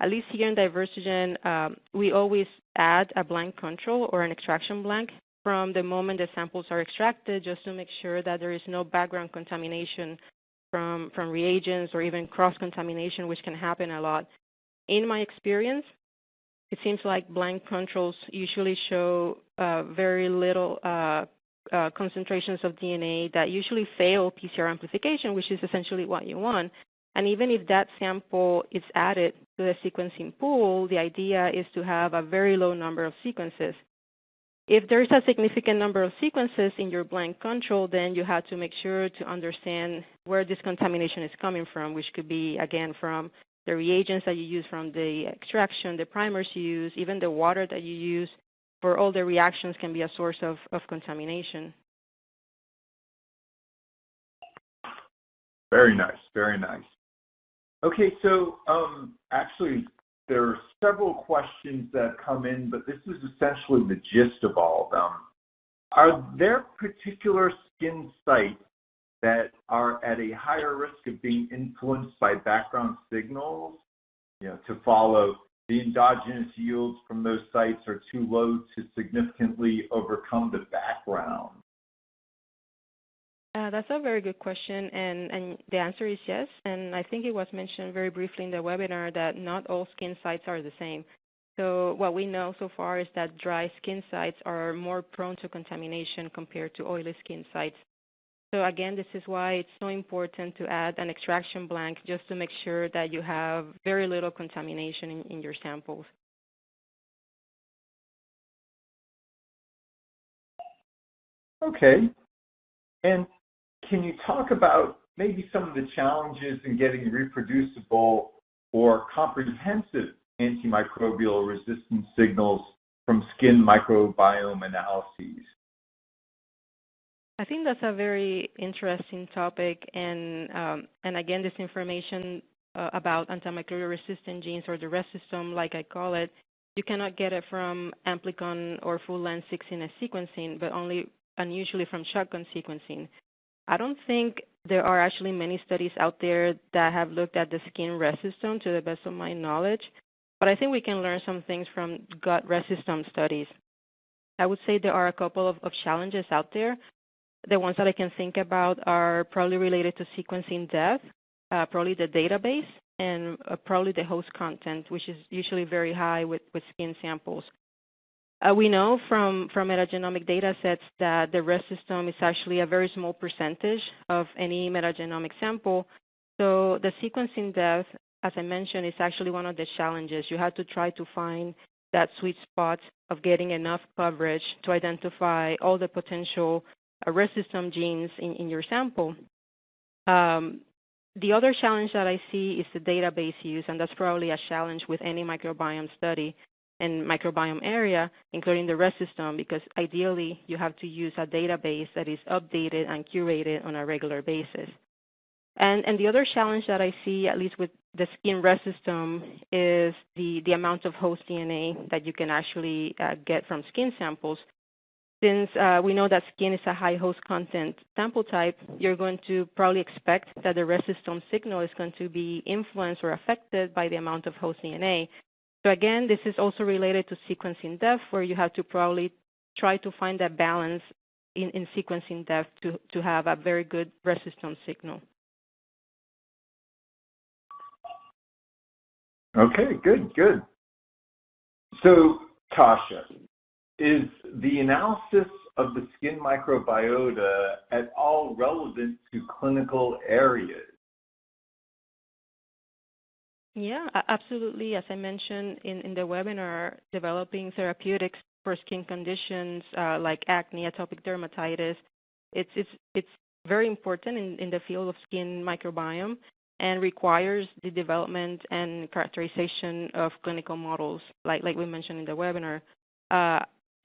At least here in Diversigen, we always add a blank control or an extraction blank from the moment the samples are extracted, just to make sure that there is no background contamination from reagents or even cross-contamination, which can happen a lot. In my experience, it seems like blank controls usually show very little concentrations of DNA that usually fail PCR amplification, which is essentially what you want. And even if that sample is added to the sequencing pool, the idea is to have a very low number of sequences. If there's a significant number of sequences in your blank control, then you have to make sure to understand where this contamination is coming from, which could be, again, from the reagents that you use from the extraction, the primers you use, even the water that you use for all the reactions can be a source of contamination. Very nice, very nice. Okay, so actually there are several questions that come in, but this is essentially the gist of all of them. Are there particular skin sites that are at a higher risk of being influenced by background signals? To follow, the endogenous yields from those sites are too low to significantly overcome the background? That's a very good question, and the answer is yes. And I think it was mentioned very briefly in the webinar that not all skin sites are the same. So what we know so far is that dry skin sites are more prone to contamination compared to oily skin sites. So again, this is why it's so important to add an extraction blank just to make sure that you have very little contamination in your samples. Okay. And can you talk about maybe some of the challenges in getting reproducible or comprehensive antimicrobial resistance signals from skin microbiome analyses? I think that's a very interesting topic, and again, this information about antimicrobial resistant genes, or the resistome, like I call it, you cannot get it from amplicon or full-length 16S sequencing, but only and usually from shotgun sequencing. I don't think there are actually many studies out there that have looked at the skin resistome, to the best of my knowledge, but I think we can learn some things from gut resistome studies. I would say there are a couple of challenges out there. The ones that I can think about are probably related to sequencing depth, probably the database, and probably the host content, which is usually very high with skin samples. We know from metagenomic data sets that the resistome is actually a very small percentage of any metagenomic sample. So the sequencing depth, as I mentioned, is actually one of the challenges. You have to try to find that sweet spot of getting enough coverage to identify all the potential resistome genes in your sample. The other challenge that I see is the database use, and that's probably a challenge with any microbiome study and microbiome area, including the resistome, because ideally you have to use a database that is updated and curated on a regular basis. And the other challenge that I see, at least with the skin resistome, is the amount of host DNA that you can actually get from skin samples. Since we know that skin is a high host content sample type, you're going to probably expect that the resistome signal is going to be influenced or affected by the amount of host DNA. So again, this is also related to sequencing depth, where you have to probably try to find that balance in sequencing depth to have a very good resistome signal. Okay, good. So, Tasha, is the analysis of the skin microbiota at all relevant to clinical areas? Yeah, absolutely. As I mentioned in the webinar, developing therapeutics for skin conditions like acne, atopic dermatitis, it's very important in the field of skin microbiome and requires the development and characterization of clinical models, like we mentioned in the webinar.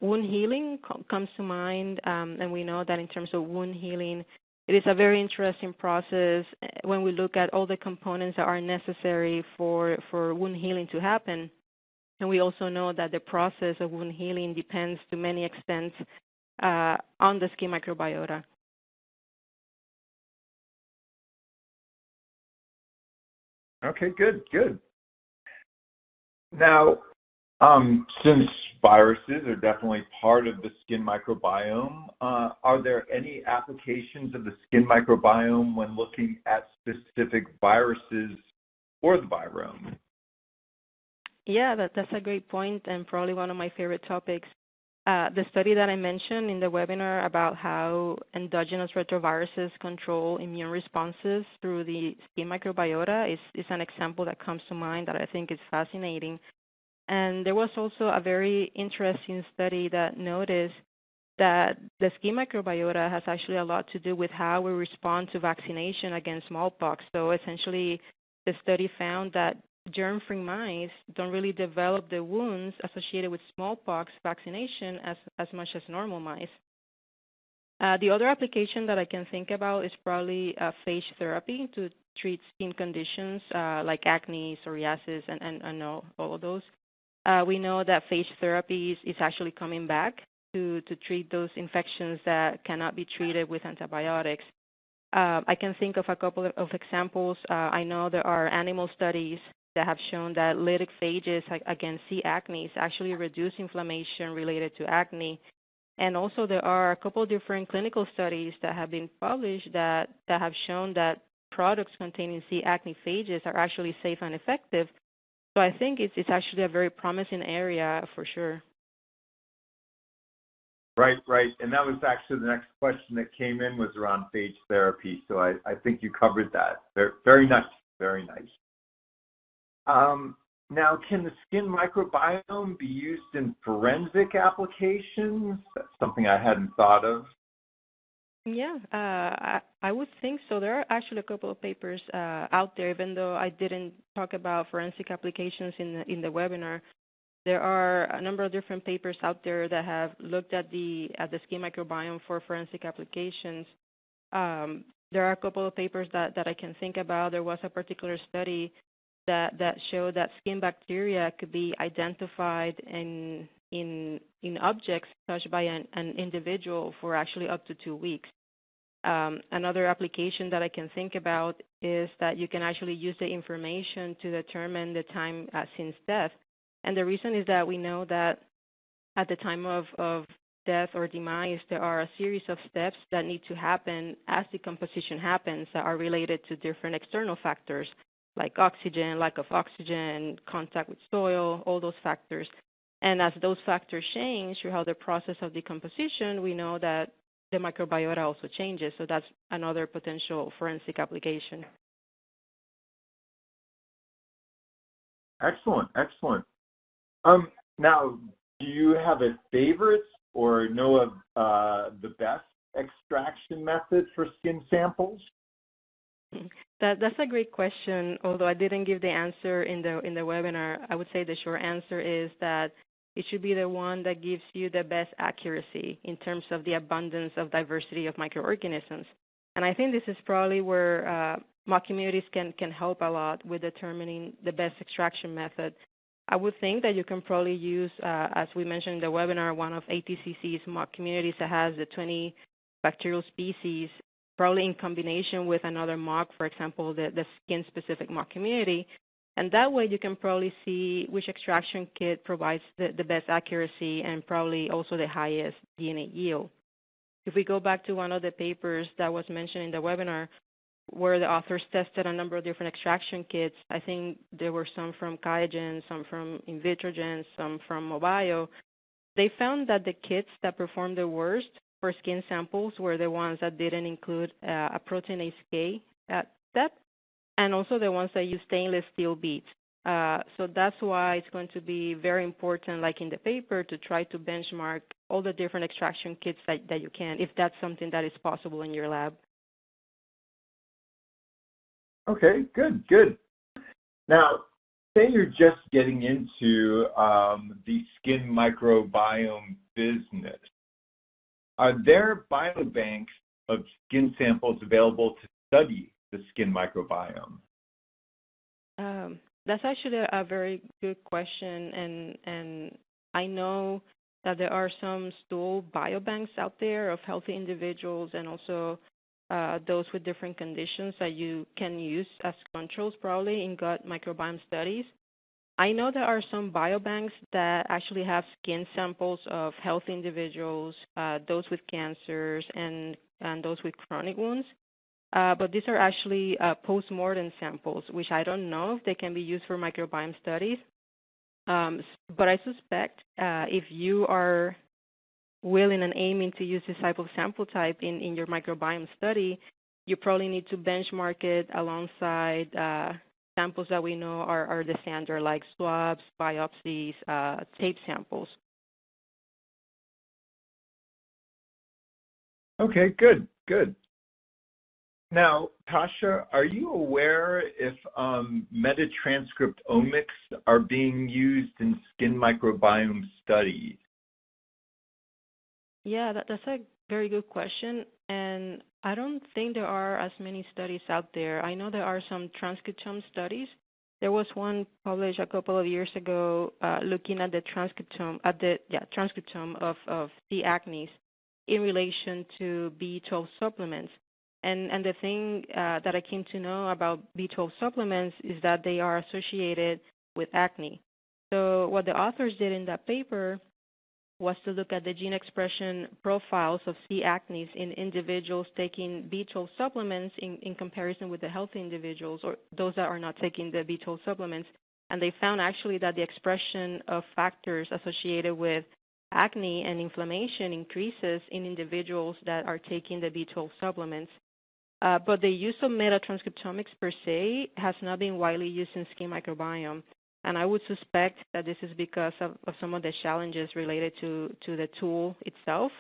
Wound healing comes to mind, and we know that in terms of wound healing, it is a very interesting process when we look at all the components that are necessary for wound healing to happen. And we also know that the process of wound healing depends to many extents on the skin microbiota. Okay, good, good. Now, since viruses are definitely part of the skin microbiome, are there any applications of the skin microbiome when looking at specific viruses or the virome? Yeah, that's a great point and probably one of my favorite topics. The study that I mentioned in the webinar about how endogenous retroviruses control immune responses through the skin microbiota is an example that comes to mind that I think is fascinating. And there was also a very interesting study that noticed that the skin microbiota has actually a lot to do with how we respond to vaccination against smallpox. So essentially, the study found that germ-free mice don't really develop the wounds associated with smallpox vaccination as much as normal mice. The other application that I can think about is probably phage therapy to treat skin conditions like acne, psoriasis, and all of those. We know that phage therapy is actually coming back to treat those infections that cannot be treated with antibiotics. I can think of a couple of examples. I know there are animal studies that have shown that lytic phages against C. acnes actually reduce inflammation related to acne. And also there are a couple of different clinical studies that have been published that have shown that products containing C. acne phages are actually safe and effective. So I think it's actually a very promising area for sure. Right, right. And that was actually the next question that came in was around phage therapy. So I think you covered that. Very nice, very nice. Now, can the skin microbiome be used in forensic applications? That's something I hadn't thought of. Yeah, I would think so. There are actually a couple of papers out there, even though I didn't talk about forensic applications in the webinar. There are a number of different papers out there that have looked at the skin microbiome for forensic applications. There are a couple of papers that I can think about. There was a particular study that showed that skin bacteria could be identified in objects touched by an individual for actually up to 2 weeks. Another application that I can think about is that you can actually use the information to determine the time since death. And the reason is that we know that at the time of death or demise, there are a series of steps that need to happen as decomposition happens that are related to different external factors like oxygen, lack of oxygen, contact with soil, all those factors. And as those factors change throughout the process of decomposition, we know that the microbiota also changes. So that's another potential forensic application. Excellent, excellent. Now, do you have a favorite or know of the best extraction method for skin samples? That's a great question. Although I didn't give the answer in the webinar, I would say the short answer is that it should be the one that gives you the best accuracy in terms of the abundance of diversity of microorganisms. And I think this is probably where mock communities can help a lot with determining the best extraction method. I would think that you can probably use, as we mentioned in the webinar, one of ATCC's mock communities that has the 20 bacterial species, probably in combination with another mock, for example, the skin-specific mock community. And that way you can probably see which extraction kit provides the best accuracy and probably also the highest DNA yield. If we go back to one of the papers that was mentioned in the webinar, where the authors tested a number of different extraction kits, I think there were some from QIAGEN, some from Invitrogen, some from Mobile. They found that the kits that performed the worst for skin samples were the ones that didn't include a proteinase K step, and also the ones that use stainless steel beads. So that's why it's going to be very important, like in the paper, to try to benchmark all the different extraction kits that you can, if that's something that is possible in your lab. Okay, good, good. Now, say you're just getting into the skin microbiome business. Are there biobanks of skin samples available to study the skin microbiome? That's actually a very good question, and I know that there are some stool biobanks out there of healthy individuals and also those with different conditions that you can use as controls probably in gut microbiome studies. I know there are some biobanks that actually have skin samples of healthy individuals, those with cancers, and those with chronic wounds. But these are actually post-mortem samples, which I don't know if they can be used for microbiome studies. But I suspect if you are willing and aiming to use this type of sample type in your microbiome study, you probably need to benchmark it alongside samples that we know are the standard, like swabs, biopsies, tape samples. Okay, good, good. Now, Tasha, are you aware if metatranscriptomics are being used in skin microbiome studies? Yeah, that's a very good question. And I don't think there are as many studies out there. I know there are some transcriptome studies. There was one published a couple of years ago looking at the transcriptome of C. acnes in relation to B12 supplements. And the thing that I came to know about B12 supplements is that they are associated with acne. So what the authors did in that paper was to look at the gene expression profiles of C. acnes in individuals taking B12 supplements in comparison with the healthy individuals or those that are not taking the B12 supplements. And they found actually that the expression of factors associated with acne and inflammation increases in individuals that are taking the B12 supplements. But the use of metatranscriptomics per se has not been widely used in skin microbiome. And I would suspect that this is because of some of the challenges related to the tool itself,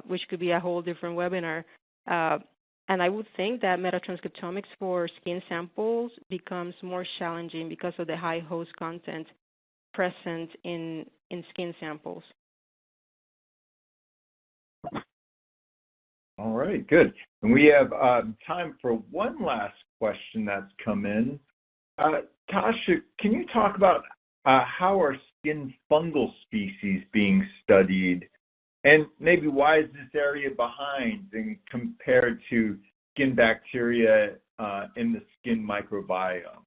which could be a whole different webinar. And I would think that metatranscriptomics for skin samples becomes more challenging because of the high host content present in skin samples. All right, good. And we have time for one last question that's come in. Tasha, can you talk about how are skin fungal species being studied? And maybe why is this area behind and compared to skin bacteria in the skin microbiome?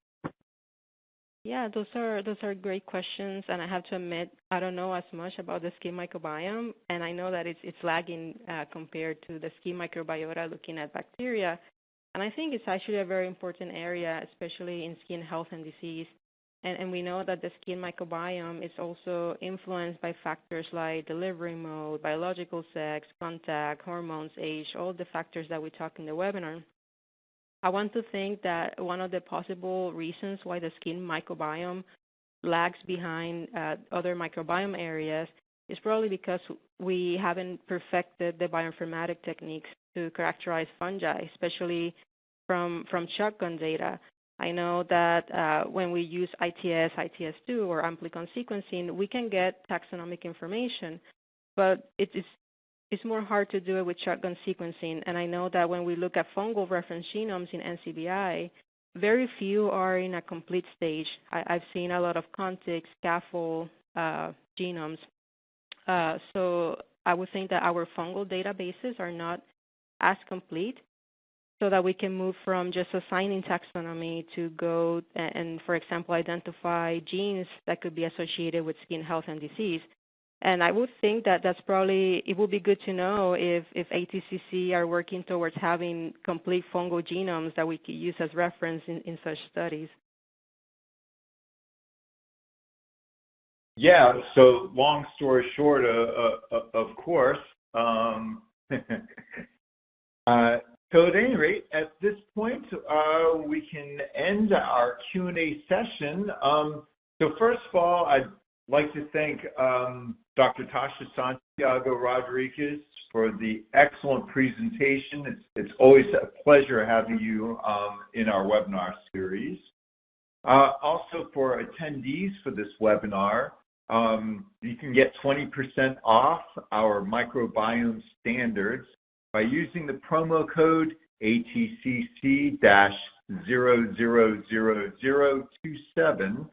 Yeah, those are great questions, and I have to admit I don't know as much about the skin microbiome, and I know that it's lagging compared to the skin microbiota looking at bacteria, and I think it's actually a very important area, especially in skin health and disease. And we know that the skin microbiome is also influenced by factors like delivery mode, biological sex, contact, hormones, age, all the factors that we talk in the webinar. I want to think that one of the possible reasons why the skin microbiome lags behind other microbiome areas is probably because we haven't perfected the bioinformatic techniques to characterize fungi, especially from shotgun data. I know that when we use ITS, ITS2, or amplicon sequencing, we can get taxonomic information, but it's more hard to do it with shotgun sequencing. And I know that when we look at fungal reference genomes in NCBI, very few are in a complete stage. I've seen a lot of contigs, scaffold genomes. So I would think that our fungal databases are not as complete, so that we can move from just assigning taxonomy to go and, for example, identify genes that could be associated with skin health and disease. And I would think that that's probably, it would be good to know if ATCC are working towards having complete fungal genomes that we could use as reference in such studies. Yeah, so long story short, of course. So at any rate, at this point, we can end our Q&A session. So first of all, I'd like to thank Dr. Tasha Santiago Rodriguez for the excellent presentation. It's always a pleasure having you in our webinar series. Also for attendees for this webinar, you can get 20% off our microbiome standards by using the promo code ATCC-020. 00027.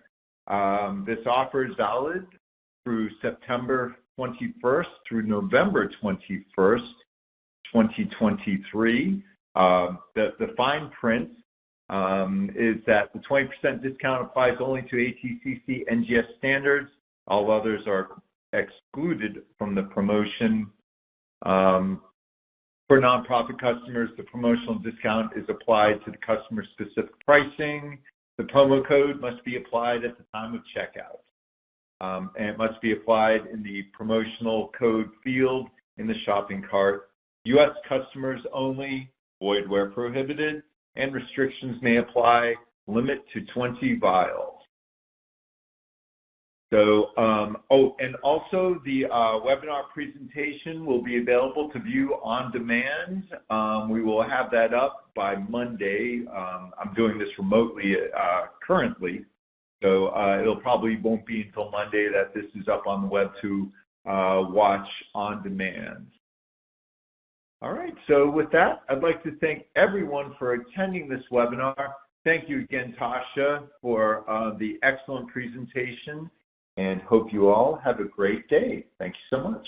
This offer is valid through September 21st through November 21st, 2023. The fine print is that the 20% discount applies only to ATCC NGS standards. All others are excluded from the promotion. For nonprofit customers, the promotional discount is applied to the customer-specific pricing. The promo code must be applied at the time of checkout. And it must be applied in the promotional code field in the shopping cart. U.S. customers only, void where prohibited, and restrictions may apply, limit to 20 vials. So, and also the webinar presentation will be available to view on demand. We will have that up by Monday. I'm doing this remotely currently, so it'll probably won't be until Monday that this is up on the web to watch on demand. All right, so with that, I'd like to thank everyone for attending this webinar. Thank you again, Tasha, for the excellent presentation, and hope you all have a great day. Thank you so much.